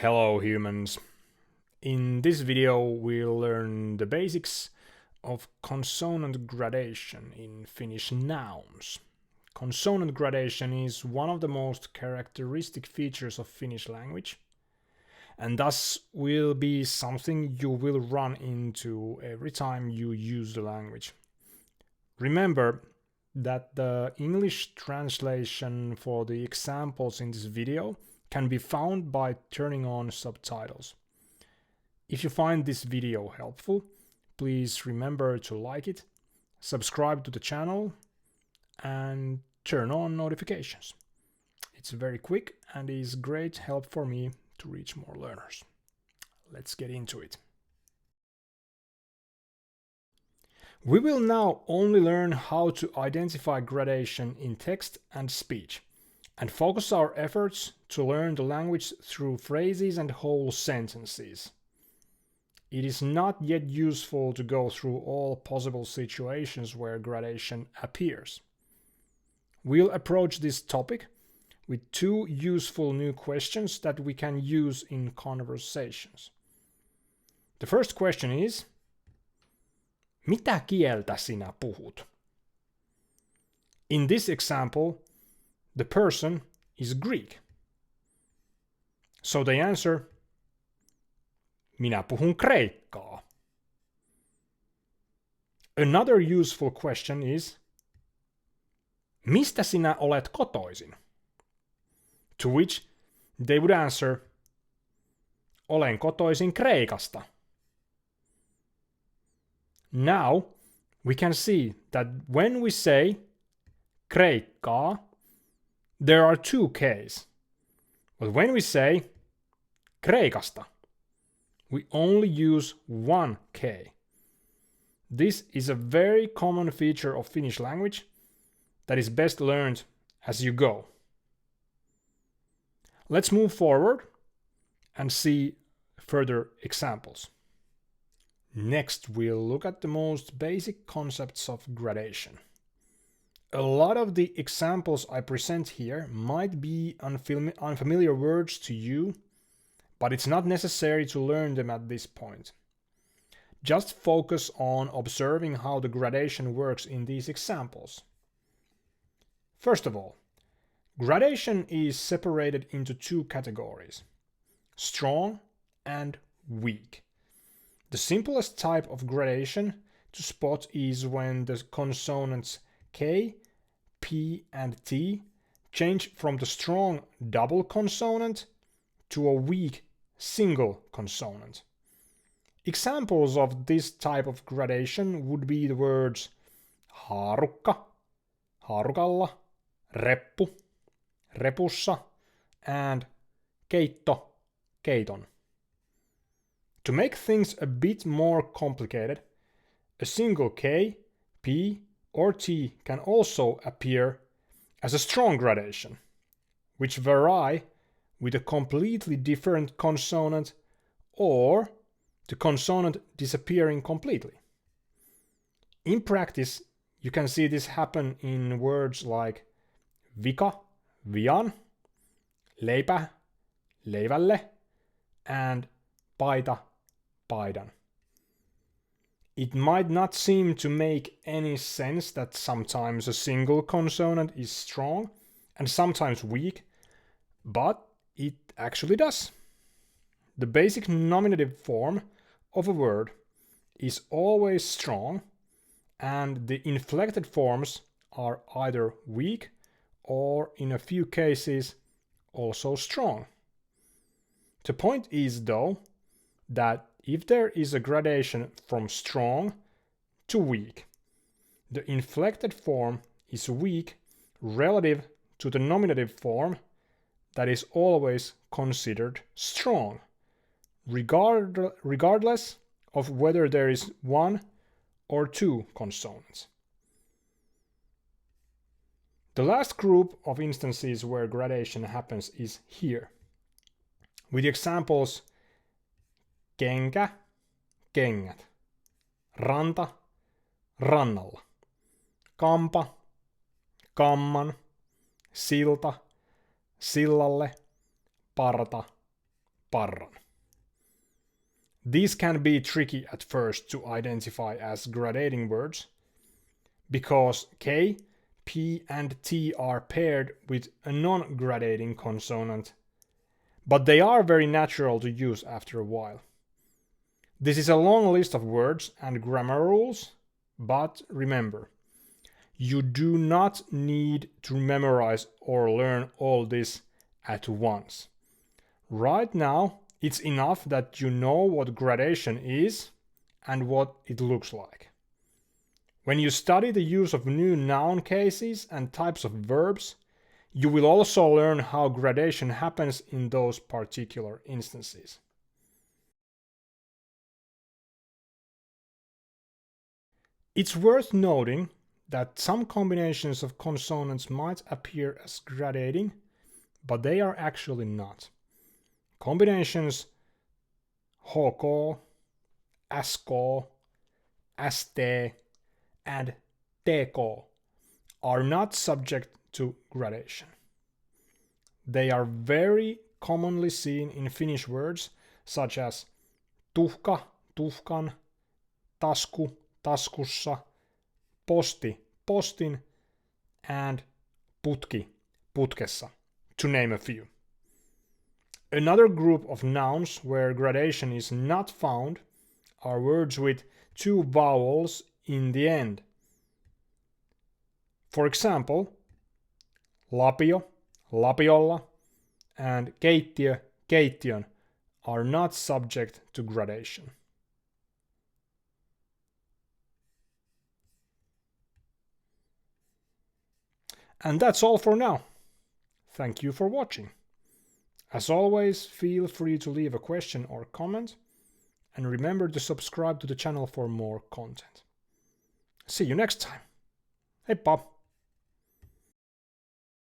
Hello humans! In this video we'll learn the basics of consonant gradation in Finnish nouns. Consonant gradation is one of the most characteristic features of Finnish language, and thus will be something you will run into every time you use the language. Remember that the English translation for the examples in this video can be found by turning on subtitles. If you find this video helpful, please remember to like it, subscribe to the channel, and turn on notifications. It's very quick and is great help for me to reach more learners. Let's get into it. We will now only learn how to identify gradation in text and speech, and focus our efforts to learn the language through phrases and whole sentences. It is not yet useful to go through all possible situations where gradation appears. We'll approach this topic with two useful new questions that we can use in conversations. The first question is, mitä kieltä sinä puhut? In this example, the person is Greek. So they answer, minä puhun kreikkaa. Another useful question is, mistä sinä olet kotoisin? To which they would answer, olen kotoisin Kreikasta. Now we can see that when we say Kreikkaa, there are two K's. But when we say Kreikasta, we only use one K. This is a very common feature of Finnish language that is best learned as you go. Let's move forward and see further examples. Next, we'll look at the most basic concepts of gradation. A lot of the examples I present here might be unfamiliar words to you, but it's not necessary to learn them at this point. Just focus on observing how the gradation works in these examples. First of all, gradation is separated into two categories, strong and weak. The simplest type of gradation to spot is when the consonants K, P, and T change from the strong double consonant to a weak single consonant. Examples of this type of gradation would be the words haarukka, haarukalla, reppu, repussa, and keitto, keiton. To make things a bit more complicated, a single K, P, or T can also appear as a strong gradation, which vary with a completely different consonant or the consonant disappearing completely. In practice, you can see this happen in words like vika, vian, leipä, leivälle, and paita, paidan. It might not seem to make any sense that sometimes a single consonant is strong and sometimes weak, but it actually does. The basic nominative form of a word is always strong, and the inflected forms are either weak or, in a few cases, also strong. The point is, though, that if there is a gradation from strong to weak, the inflected form is weak relative to the nominative form that is always considered strong, regardless of whether there is one or two consonants. The last group of instances where gradation happens is here, with the examples kenkä, kengät, ranta, rannalla, kampa, kamman, silta, sillalle, parta, parran. These can be tricky at first to identify as gradating words because K, P, and T are paired with a non-gradating consonant, but they are very natural to use after a while. This is a long list of words and grammar rules, but remember, you do not need to memorize or learn all this at once. Right now, it's enough that you know what gradation is and what it looks like. When you study the use of new noun cases and types of verbs, you will also learn how gradation happens in those particular instances. It's worth noting that some combinations of consonants might appear as gradating, but they are actually not. Combinations HK, SK, ST, and TK are not subject to gradation. They are very commonly seen in Finnish words such as tuhka, tuhkan, tasku, taskussa, posti, postin, and putki, putkessa, to name a few. Another group of nouns where gradation is not found are words with two vowels in the end. For example, lapio, lapiolla, and keittiö, keittiön are not subject to gradation. And that's all for now. Thank you for watching. As always, feel free to leave a question or comment, and remember to subscribe to the channel for more content. See you next time. Heippa!